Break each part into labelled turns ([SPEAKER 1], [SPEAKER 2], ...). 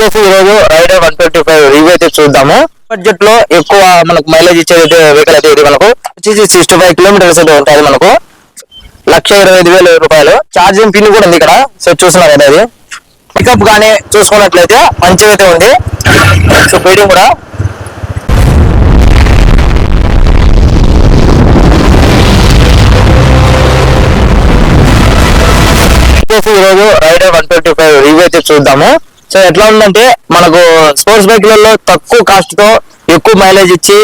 [SPEAKER 1] ఈరోజు rider 125 review అయితే చూద్దాము. బడ్జెట్ లో ఎక్కువ మనకు మైలేజ్ ఇచ్చేది వెహికల్ అయితే ఇది మనకు వచ్చేసి 65 కిలోమీటర్స్ అయితే ఉంటుంది. మనకు 1,25,000 రూపాయలు. ఛార్జింగ్ పిన్ కూడా ఉంది ఇక్కడ. సో చూస్తున్నారు కదా, అది పికప్ గానీ చూసుకున్నట్లయితే మంచిగా అయితే ఉంది. సో ఫీడింగ్ కూడా ఈరోజు రైడర్ 125 రివ్యూ అయితే చూద్దాము. సో ఎట్లా ఉందంటే మనకు స్పోర్ట్స్ బైక్లలో తక్కువ కాస్ట్ తో ఎక్కువ మైలేజ్ ఇచ్చి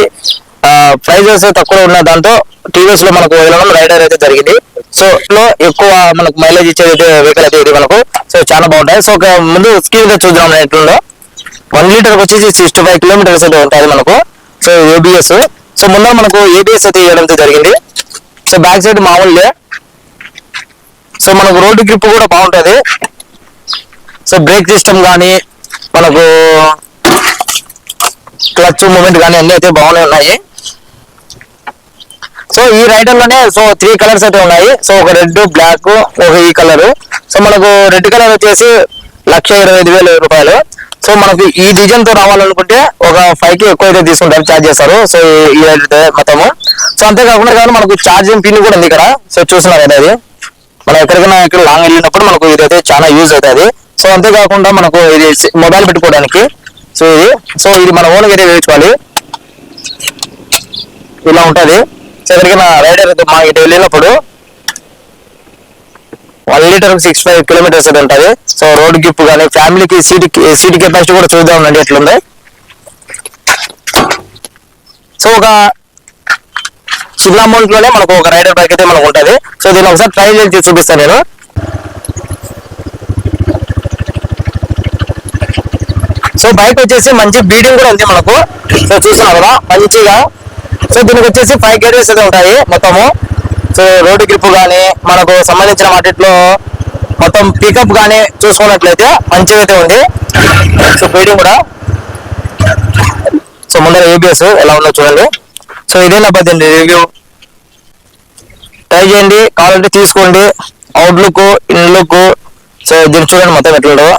[SPEAKER 1] ప్రైజెస్ తక్కువ ఉన్న దాంతో టీవీఎస్ లో మనకు వదలడం రైడర్ అయితే జరిగింది. సో లో ఎక్కువ మనకు మైలేజ్ ఇచ్చేది వెహికల్ అయితే ఇది మనకు. సో చాలా బాగుంటాయి. సో ముందు స్క్రీన్ చూద్దాం. ఎట్లుందో 1 లీటర్ వచ్చేసి 65 కిలోమీటర్స్ అయితే ఉంటుంది మనకు. So ABS. సో ముందు మనకు ఏబిఎస్ అయితే ఇవ్వడం జరిగింది. సో బ్యాక్ సైడ్ మామూలుగా. సో మనకు రోడ్డు గ్రిప్ కూడా బాగుంటుంది. సో బ్రేక్ సిస్టమ్ కానీ మనకు క్లచ్ మూమెంట్ కానీ అన్ని అయితే బాగానే ఉన్నాయి. సో ఈ రైడర్ లోనే 3 కలర్స్ అయితే ఉన్నాయి. సో ఒక రెడ్, బ్లాక్, ఒక ఈ కలర్. సో మనకు రెడ్ కలర్ వచ్చేసి 1,25,000 రూపాయలు. సో మనకు ఈ డిజైన్ తో రావాలనుకుంటే ఒక 5K ఎక్కువ అయితే తీసుకుంటారు, ఛార్జ్ చేస్తారు. సో ఈ రైడర్ మొత్తము. సో అంతేకాకుండా కానీ మనకు ఛార్జింగ్ పిన్ కూడా ఉంది ఇక్కడ. సో చూస్తున్నారు కదా, అది మనం ఎక్కడికైనా ఇక్కడ లాంగ్ వెళ్ళినప్పుడు మనకు ఇదైతే చాలా యూజ్ అవుతుంది. సో అంతేకాకుండా మనకు ఇది మొబైల్ పెట్టుకోవడానికి. సో ఇది మన ఓన్ ఏరియా వేసుకోవాలి. ఇలా ఉంటది. సో ఎక్కడికైనా రైడర్ మా ఇటు వెళ్ళినప్పుడు 1 లీటర్ 65 కిలోమీటర్స్ అయితే ఉంటుంది. సో రోడ్ గిప్ కానీ ఫ్యామిలీకి సీట్ కెపాసిటీ కూడా చూద్దామండి ఎట్లుంది. సో ఒక చిన్న అమౌంట్ లోనే మనకు ఒక రైడర్ బైక్ అయితే మనకు ఉంటుంది. సో దీన్ని ఒకసారి ట్రై చేసి చూపిస్తాను నేను. సో బైక్ వచ్చేసి మంచి బీడింగ్ కూడా ఉంది మనకు. సో చూస్తున్నాం కదా మంచిగా. సో దీనికి వచ్చేసి 5 గేర్స్ అయితే ఉంటాయి మొత్తము. సో రోడ్డు గ్రిప్ కానీ మనకు సంబంధించిన వాటిలో మొత్తం పికప్ కానీ చూసుకున్నట్లయితే మంచిగా అయితే ఉంది. సో బీడింగ్ కూడా. సో ముందర ఏబిఎస్ ఎలా ఉందో చూడండి. సో ఇదే నా పద్ధతి రివ్యూ. ట్రై చేయండి, కావాలంటే తీసుకోండి. అవుట్లుక్, ఇన్లుక్. సో దీన్ని చూడండి మొత్తం ఎట్లుండో.